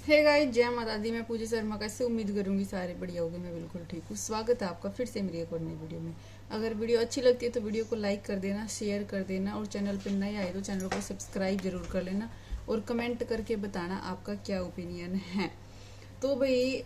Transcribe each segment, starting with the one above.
Hey guys, जय माता दी। मैं पूजा शर्मा। कैसे उम्मीद करूंगी सारे बढ़िया होगे। मैं बिल्कुल ठीक हूँ। स्वागत है आपका फिर से मेरी एक और नई वीडियो में। अगर वीडियो अच्छी लगती है तो वीडियो को लाइक कर देना, शेयर कर देना और चैनल पर नए आए तो चैनल को सब्सक्राइब जरूर कर लेना और कमेंट करके बताना आपका क्या ओपिनियन है। तो भाई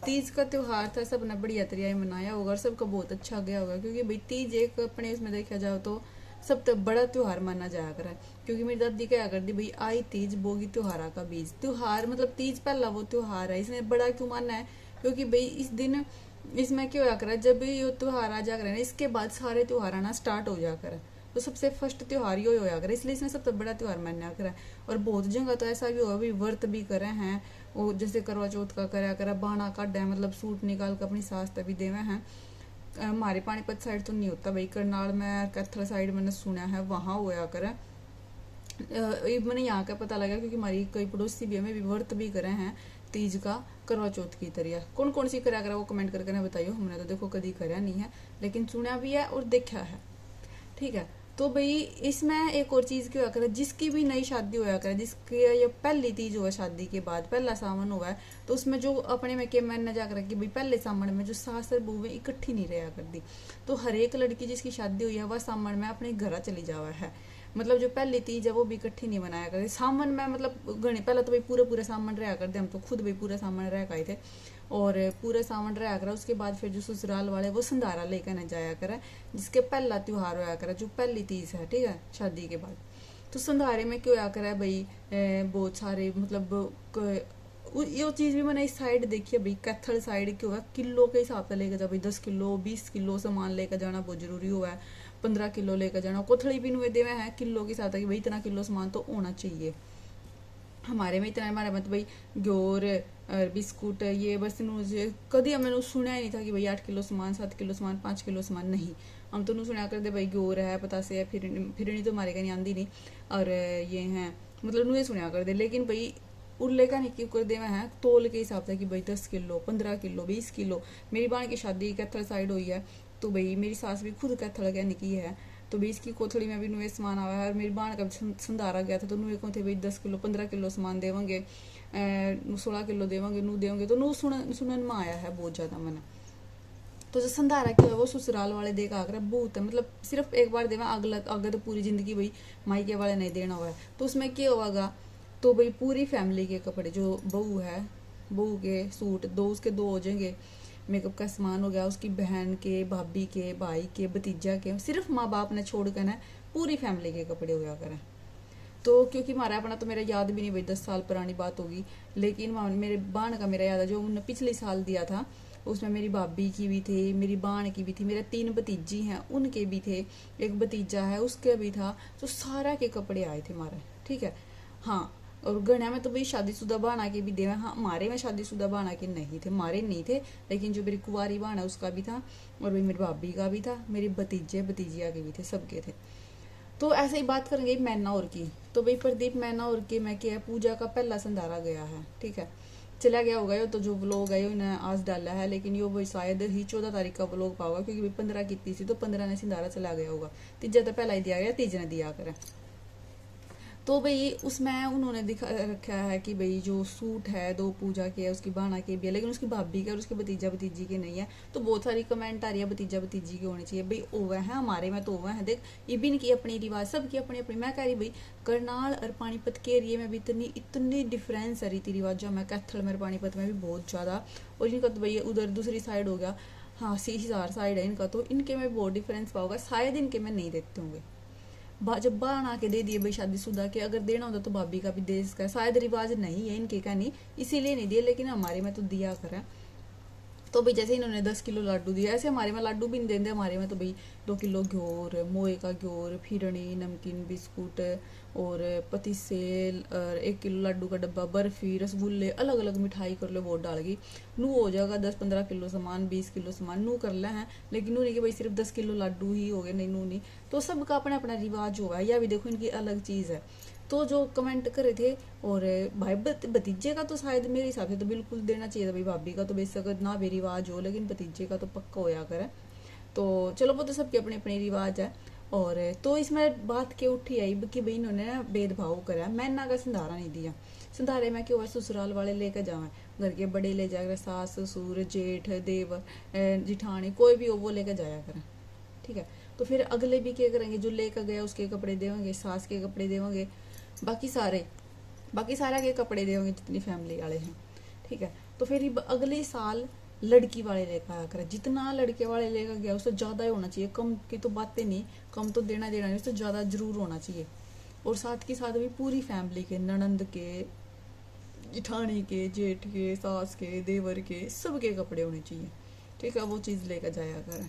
तीज का त्योहार था, सब ने बढ़िया तरीके मनाया होगा और सबका बहुत अच्छा गया होगा, क्योंकि भाई तीज एक अपने इसमें देखा जाओ तो सब तक बड़ा त्योहार माना जाया करा है। क्योंकि मेरी दादी क्या करती, भाई आई तीज बोगी त्योहारा का बीज। त्योहार मतलब तीज पहला वो त्योहार है, इसने बड़ा क्यों मानना है? क्योंकि भाई इस दिन इसमें क्या होया करा, जब ये त्योहार आ जा करे इसके बाद सारे त्योहार आना स्टार्ट हो जा करे, तो सबसे फर्स्ट त्योहार ये होया करे, इसलिए इसने सबसे बड़ा त्योहार माना करा। और बहुत जगह तो ऐसा भी हुआ, भी व्रत भी करे हैं वो, जैसे करवा चौथ का कराया करा, बाना काटा है, मतलब सूट निकाल कर अपनी सास तभी देवे हैं। हमारे पानीपत साइड तो नहीं होता भाई, करनाल में कैथल साइड मैंने सुना है वहां होया करे। मैंने यहाँ का पता लगा क्योंकि हमारी कई पड़ोसी भी हमें भी व्रत भी करे हैं तीज का, करवा चौथ की तरह। कौन कौन सी करा करा वो कमेंट करके ना बताइयो। हमने तो देखो कभी करा नहीं है, लेकिन सुना भी है और देखा है। ठीक है। तो भाई इसमें एक और चीज क्या करे, जिसकी भी नई शादी होया करे, जिसकी ये पहली तीज हुआ शादी के बाद, पहला सावन हुआ है, तो उसमें जो अपने में के मैंने जाकर कि भाई पहले सावन में जो सास और बहू इकट्ठी नहीं रहा करती, तो हर एक लड़की जिसकी शादी हुई है वह सावन में अपने घर चली जावा है। मतलब जो पहली तीज है वो भी इकट्ठी नहीं मनाया करते सावन में। मतलब घने पहले तो भाई पूरे पूरे सावन रहा करते, हम तो खुद भाई पूरा सावन रह गए थे और पूरे सावन रहा करा। उसके बाद फिर जो ससुराल वाले वो संधारा लेकर न जाया करे, जिसके पहला त्योहार होया करे जो पहली तीज है, ठीक है, शादी के बाद। तो संधारे में क्या होया करे भाई, बहुत सारे मतलब ये चीज भी मैंने इस साइड देखी है भाई, कैथल साइड क्यों है, किलो के हिसाब से लेकर जा भाई, 10 किलो 20 किलो सामान लेकर जाना बहुत जरूरी हुआ है। 15 किलो लेकर जाना, कोथड़ी भी नुए देवे हैं किलो के साथ, कि भाई इतना किलो सामान तो होना चाहिए। हमारे में इतना हमारे मत भाई ग्योर और बिस्कुट ये बस कभी हमने सुना ही नहीं था कि भाई 8 किलो सामान, 7 किलो सामान, 5 किलो सामान, नहीं। हम तो सुना करते भाई ग्योर है, पतासे है, फिरनी तो हमारे का नहीं आंदी नहीं, और ये हैं मतलब नुए सुना करते। लेकिन भाई उल्ले का नहीं क्यों कर दे हैं तोल के हिसाब से कि भाई 10 किलो 15 किलो 20 किलो। मेरी बहन की शादी कैथल साइड हुई है, तो भाई मेरी सास भी खुद कैथल का निकी है, तो 20 की कोथड़ी में भी नुए सामान आया है। और मेरी बहन का संधारा गया था तो नुए को थे भाई 10 किलो 15 किलो सामान देवेंगे, 16 किलो देवेंगे, नू देवेंगे, तो नू सुनन में आया है बहुत ज्यादा मैंने। तो जो संधारा क्या है वो ससुराल वाले दे का आकर बहुत है, मतलब सिर्फ एक बार देवा, अगला अगर तो पूरी जिंदगी भाई मायके वाले नहीं देना हुआ है। तो उसमें क्या होगा, तो भाई पूरी फैमिली के कपड़े, जो बहू है बहू के सूट दो, उसके दो हो जाएंगे। मेकअप का सामान हो गया, उसकी बहन के, भाभी के, भाई के, भतीजा के, सिर्फ माँ बाप ने छोड़ कर ना पूरी फैमिली के कपड़े हो गया करें। तो क्योंकि हमारा अपना तो मेरा याद भी नहीं भाई, 10 साल पुरानी बात होगी, लेकिन मेरे बाण का मेरा याद है जो उन्होंने पिछले साल दिया था। उसमें मेरी भाभी की भी थी, मेरी बाण की भी थी, मेरे 3 भतीजी हैं उनके भी थे, एक भतीजा है उसके भी था, तो सारा के कपड़े आए थे हमारे। ठीक है। हाँ। और गणा में तो भाई शादीशुदा बाणा के भी देवे। हाँ, हमारे में शादीशुदा बाणा के नहीं थे, हमारे नहीं थे, लेकिन जो मेरी कुंवारी बाण है उसका भी था, और भाई मेरी भाभी का भी था, मेरी भतीजे भतीजिया के भी थे, सबके थे। तो ऐसे ही बात करेंगे मैना और की। तो भाई प्रदीप मैना और के मैं क्या, पूजा का पहला संधारा गया है, ठीक है, चला गया होगा यो, तो जो व्लॉग है इन्हें आज डाला है, लेकिन यो भाई शायद ही 14 तारीख का व्लॉग पाओगा, क्योंकि भाई 15 की थी तो 15 ने संधारा चला गया होगा। तीजा तो पहला ही दिया गया, तीज ने दिया करे। तो भाई उसमें उन्होंने दिखा रखा है कि भाई जो सूट है दो पूजा के है, उसकी बाणा के भी है, लेकिन उसकी भाभी के और उसके भतीजा भतीजी के नहीं है। तो बहुत सारी कमेंट आ रही है भतीजा भतीजी के होने चाहिए। भाई ओवे है, हमारे में तो ओवे है, देख इबिन की अपनी रिवाज, सबकी अपनी अपनी। मैं कह रही भाई करनाल और पानीपत के एरिए में भी इतनी इतनी डिफरेंस है रीति रिवाजों में, कैथल में पानीपत में भी बहुत ज्यादा। और इनका तो भाई उधर दूसरी साइड हो गया, हाँ हिसार साइड है इनका, तो इनके में बहुत डिफरेंस पाओगा, शायद इनके में नहीं देते होंगे। जब बना के दे दिए भाई शादीशुदा के, अगर देना होता तो भाभी का भी दे इसका, शायद रिवाज नहीं है इनके का, नहीं इसीलिए नहीं दिया, लेकिन हमारे में तो दिया करा। तो भाई जैसे इन्होंने 10 किलो लाडू दिया, ऐसे हमारे में लाडू भी नहीं देते। हमारे में तो भाई 2 किलो घ्योर, मोए का घ्योर, फिरनी, नमकीन, बिस्कुट और पतीसेल, और 1 किलो लाडू का डब्बा, बर्फी, रसगुल्ले, अलग अलग मिठाई कर लो वो डाल गई। नू हो जाएगा 10-15 किलो सामान, 20 किलो सामान नू कर ले हैं, लेकिन नू नहीं कि भाई सिर्फ 10 किलो लाडू ही हो गए, नहीं नू नहीं। तो सबका अपना अपना रिवाज हुआ है, या भी देखो इनकी अलग चीज है। तो जो कमेंट करे थे, और भाई भतीजे का तो शायद मेरे हिसाब से तो बिल्कुल देना चाहिए था भाई, भाभी का तो बेशक ना भी रिवाज हो, लेकिन भतीजे का तो पक्का होया करे। तो चलो वो तो सबके अपने अपने रिवाज है। और तो इसमें बात क्या उठी आई कि भाई इन्होंने भेदभाव करा, मैना का संधारा नहीं दिया। संधारे में क्यों है ससुराल वाले लेकर जावे, घर के बड़े ले जाकर, सास ससुर जेठ देवर जिठानी कोई भी हो वो लेकर जाया करें, ठीक है। तो फिर अगले भी क्या करेंगे, जो लेकर गया उसके कपड़े देंगे, सास के कपड़े देंगे, बाकी सारा के कपड़े देंगे जितनी फैमिली वाले हैं, ठीक है। तो फिर अगले साल लड़की वाले लेकर आया करें, जितना लड़के वाले लेकर गया उससे ज्यादा ही होना चाहिए, कम की तो बातें नहीं, कम तो देना नहीं, उससे ज्यादा जरूर होना चाहिए। और साथ के साथ भी पूरी फैमिली के, ननंद के, जिठानी के, जेठ के, सास के, देवर के, सबके कपड़े होने चाहिए, ठीक है। वो चीज लेकर जाया करें।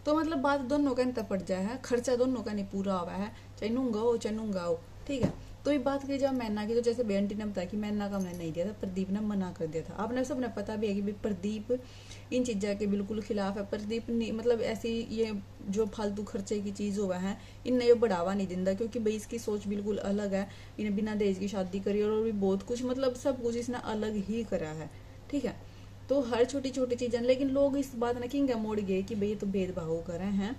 तो मतलब बात दोनों का अंतर पड़ जाए है, खर्चा दोनों का नहीं पूरा हुआ है, चाहे नूंगा हो चाहे नूंगा हो, ठीक है। तो ये बात की जब मैना की, तो जैसे बेंटी ने बताया कि मैना का हमने नहीं दिया था, प्रदीप ने मना कर दिया था। आपने सबने पता भी है कि प्रदीप इन चीज़ों के बिल्कुल खिलाफ है। प्रदीप ने मतलब ऐसी ये जो फालतू खर्चे की चीज़ हुआ है इन्हें ये बढ़ावा नहीं देता, क्योंकि भाई इसकी सोच बिल्कुल अलग है। इन्हें बिना दहेज की शादी करी और भी बहुत कुछ, मतलब सब कुछ इसने अलग ही करा है, ठीक है। तो हर छोटी छोटी चीजें, लेकिन लोग इस बात ने किंग मोड़ गए कि भाई ये तो भेदभाव कर रहे हैं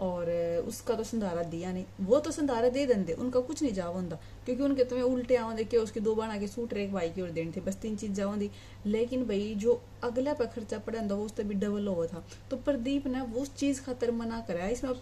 और उसका तो संधारा दिया नहीं, वो तो संधारा दे देंगे, उनका कुछ नहीं जावा होंगे, क्योंकि उनके तुम्हें उल्टे आवा देखे उसकी 2 बना के सूट एक भाई की और देने थे, बस 3 चीज जावा दी। लेकिन भाई जो अगला पे खर्चा पड़ा वो उससे भी डबल हुआ था, तो प्रदीप ने वो उस चीज खातर मना करा। इसमें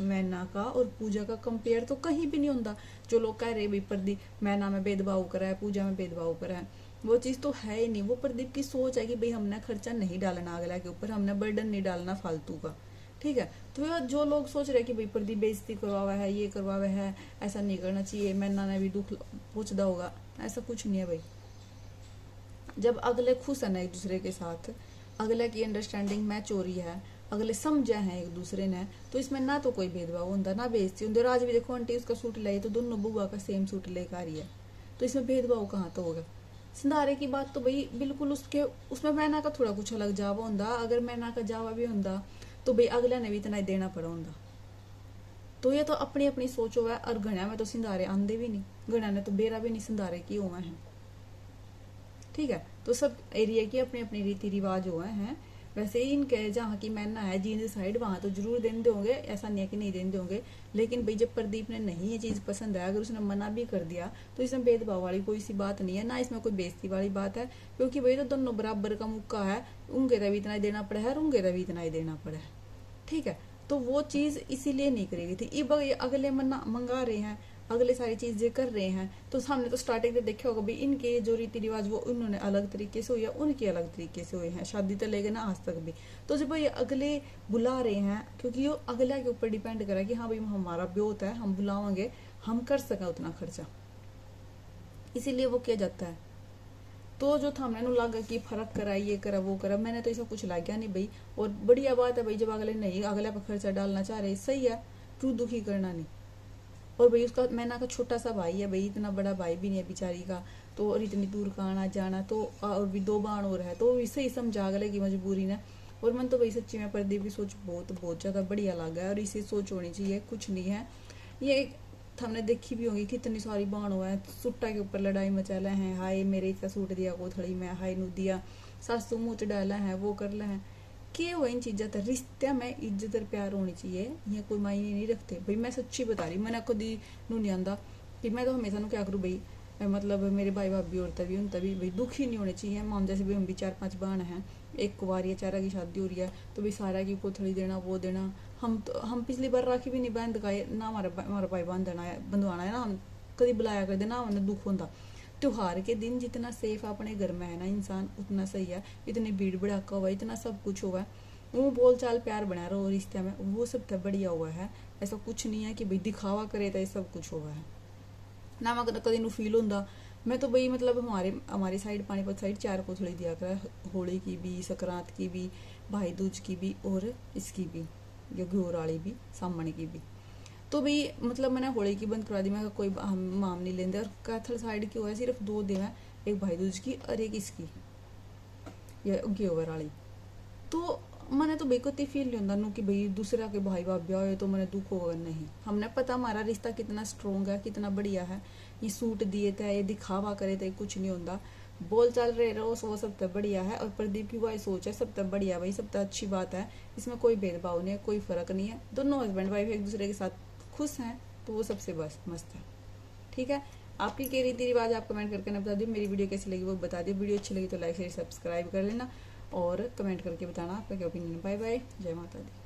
मैना का और पूजा का कंपेयर तो कहीं भी नहीं होता। जो लोग कह रहे भाई प्रदीप मैना में भेदभाव करा है, पूजा में भेदभाव करा है, वो चीज तो है ही नहीं। वो प्रदीप की सोच है कि भाई हमने खर्चा नहीं डालना अगला के ऊपर, हमने बर्डन नहीं डालना फालतू का, ठीक है। तो जो लोग सोच रहे हैं कि भाई प्रदीप बेइज्जती करवा है, ये करवा है, ऐसा नहीं करना चाहिए, मैना ने भी दुख पूछदा होगा, ऐसा कुछ नहीं है भाई। जब अगले खुश है ना एक दूसरे के साथ, अगले की अंडरस्टैंडिंग मैच हो रही है, अगले समझे हैं एक दूसरे ने, तो इसमें ना तो कोई भेदभाव होता ना बेइज्जती होती। और आज भी देखो आंटी उसका सूट लाई तो दोनों बुआ का सेम सूट लेकर आ रही है, तो इसमें भेदभाव कहाँ तो होगा। संधारे की बात तो भाई बिल्कुल उसके उसमें मैना का थोड़ा कुछ अलग जावा होंदा, अगर मैना का जावा भी होंदा तो भाई अगले ने भी इतना देना पड़ा होंदा। तो ये तो अपनी अपनी सोच हुआ है। और घड़ा में तो संधारे आंदे भी नहीं, घड़ा ने तो बेरा भी नहीं संधारे किए हुए हैं, ठीक है। तो सब एरिया की अपने अपने रीति रिवाज हुए हैं। वैसे ही इनके जहाँ की मैना है जींद साइड, वहां तो जरूर देने होंगे, ऐसा नहीं है कि नहीं देने होंगे। लेकिन भाई जब प्रदीप ने नहीं ये चीज पसंद है, अगर उसने मना भी कर दिया तो इसमें भेदभाव वाली कोई सी बात नहीं है, ना इसमें कोई बेइज्जती वाली बात है, क्योंकि भाई तो दोनों बराबर का मुक्का है। उनके भी इतना ही देना पड़ा है और उनके भी इतना ही देना पड़ा है, ठीक है। तो वो चीज इसीलिए नहीं करेगी थी। अब अगले मंगा रहे हैं, अगले सारी चीजें कर रहे हैं, तो हमने तो स्टार्टिंग में देखा होगा भाई इनके जो रीति रिवाज वो उन्होंने अलग तरीके से हुए, उनके अलग तरीके से हुए हैं, शादी तो लेके ना आज तक भी। तो जब ये अगले बुला रहे हैं, क्योंकि ये अगला के ऊपर डिपेंड करा कि हाँ भाई हमारा ब्योत है, हम बुलावांगे, हम कर सकें उतना खर्चा, इसीलिए वो किया जाता है। तो जो था मैंने लगा कि फर्क करा, ये करा वो करा, मैंने तो ऐसा कुछ लगा नहीं भाई। और बढ़िया बात है भाई, जब अगले नहीं अगले पर खर्चा डालना चाह रहे सही है, क्यों दुखी करना नहीं। और भाई उसका मैना का छोटा सा भाई है भाई, इतना बड़ा भाई भी नहीं है बेचारी का, तो और इतनी दूर का आना जाना, तो और भी 2 बाण और है, तो इसे ही समझा अगले की मजबूरी ने। और मन तो भाई सच्ची में प्रदीप की सोच बहुत बहुत ज्यादा बढ़िया लगा है, और इसी सोच होनी चाहिए, कुछ नहीं है ये। हमने देखी भी होगी कितनी सारी बाण हुआ है, सुट्टा के ऊपर लड़ाई मचाला है, हाय मेरे इसका सूट दिया को थड़ी में, हाय नू दिया, सासू मुँह च डाला है, वो कर ला है के वो इन चीज़ा तो रिश्ते में इज्जत और प्यार होनी चाहिए, ये कोई मायने नहीं रखते भाई। मैं सच्ची बता रही, मैंने कभी नू नहीं आंदा कि मैं तो हमेशा नु क्या करूँ भाई, मतलब मेरे भाई भाभी और तभी उन तभी भाई दुख ही नहीं होने चाहिए। मान जैसे भाई हम भी 4-5 बहन हैं, एक कुवारी है, 4 की शादी हो रही है, तो भाई सारा की कोथड़ी देना वो देना। हम पिछली बार राखी भी नहीं बहन दिखाए ना, हमारा भाई बंधवाना है ना, हम कभी बुलाया कर देना, हमें दुख होता। त्योहार के दिन जितना सेफ अपने घर में है ना इंसान उतना सही है। इतनी भीड़ भड़ाका हुआ, इतना सब कुछ हुआ है, वो बोल चाल प्यार बना रहा हो रिश्ते में, वो सब तो बढ़िया हुआ है। ऐसा कुछ नहीं है कि भाई दिखावा करे तो ये सब कुछ हुआ है ना। मैं कभी नू फील होंदा, मैं तो भाई मतलब हमारी साइड पानीपत साइड 4 कोथड़ी दिया कर, होली की भी, संक्रांत की भी, भाई दूज की भी, और इसकी भी जो घोर वाली भी, सामने की भी। तो भाई मतलब मैंने होली की बंद करवा दी, मैं कोई हम माम नहीं लेंदे। और कैथल साइड की हुआ है सिर्फ 2 दिन है, एक भाई दूज की और एक इसकी या घेवर वाली। तो मैंने तो बेकती फील नहीं होता कि भाई दूसरा के भाई बाप ब्याह हो तो मैंने दुख होगा नहीं। हमने पता हमारा रिश्ता कितना स्ट्रोंग है, कितना बढ़िया है। ये सूट दिए थे, ये दिखावा करे थे, कुछ नहीं होता, बोल चाल रहे रहो, वो सब तो बढ़िया है। और प्रदीप की वही सोच है, सब तो बढ़िया भाई, सब तो अच्छी बात है, इसमें कोई भेदभाव नहीं है, कोई फर्क नहीं है। दोनों हस्बैंड वाइफ एक दूसरे के साथ खुश हैं, तो वो सबसे बस मस्त है, ठीक है। आपकी क्या रीति रिवाज आप कमेंट करके ना बता दियो। मेरी वीडियो कैसी लगी वो बता दियो। वीडियो अच्छी लगी तो लाइक शेयर सब्सक्राइब कर लेना और कमेंट करके बताना आपका क्या ओपिनियन। बाय बाय, जय माता दी।